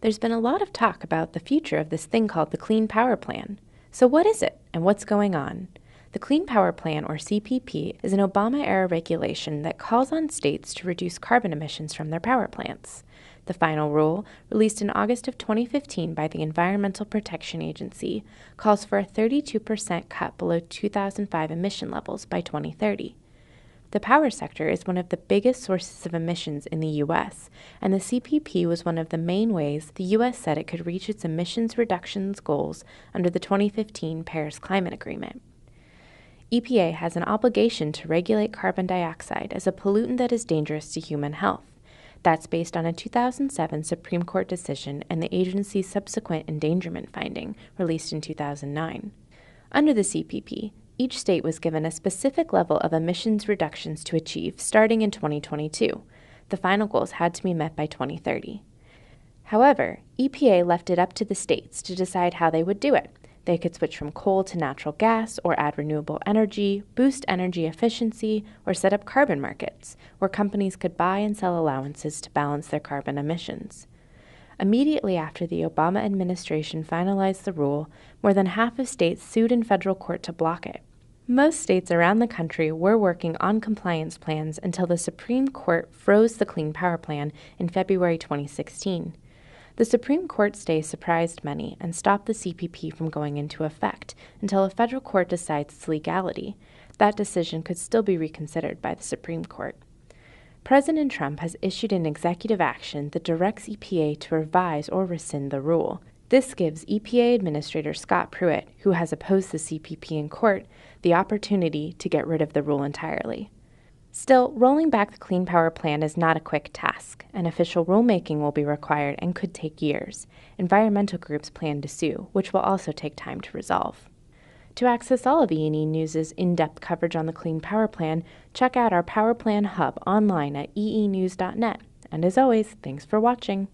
There's been a lot of talk about the future of this thing called the Clean Power Plan. So what is it, and what's going on? The Clean Power Plan, or CPP, is an Obama-era regulation that calls on states to reduce carbon emissions from their power plants. The final rule, released in August of 2015 by the Environmental Protection Agency, calls for a 32% cut below 2005 emission levels by 2030. The power sector is one of the biggest sources of emissions in the U.S., and the CPP was one of the main ways the U.S. said it could reach its emissions reductions goals under the 2015 Paris Climate Agreement. EPA has an obligation to regulate carbon dioxide as a pollutant that is dangerous to human health. That's based on a 2007 Supreme Court decision and the agency's subsequent Endangerment Finding, released in 2009. Under the CPP, each state was given a specific level of emissions reductions to achieve starting in 2022. The final goals had to be met by 2030. However, EPA left it up to the states to decide how they would do it. They could switch from coal to natural gas, or add renewable energy, boost energy efficiency, or set up carbon markets, where companies could buy and sell allowances to balance their carbon emissions. Immediately after the Obama administration finalized the rule, more than half of states sued in federal court to block it. Most states around the country were working on compliance plans until the Supreme Court froze the Clean Power Plan in February 2016. The Supreme Court stay surprised many and stopped the CPP from going into effect until a federal court decides its legality. That decision could still be reconsidered by the Supreme Court. President Trump has issued an executive action that directs EPA to revise or rescind the rule. This gives EPA Administrator Scott Pruitt, who has opposed the CPP in court, the opportunity to get rid of the rule entirely. Still, rolling back the Clean Power Plan is not a quick task, and official rulemaking will be required and could take years. Environmental groups plan to sue, which will also take time to resolve. To access all of E&E News' in-depth coverage on the Clean Power Plan, check out our Power Plan Hub online at eenews.net. And as always, thanks for watching.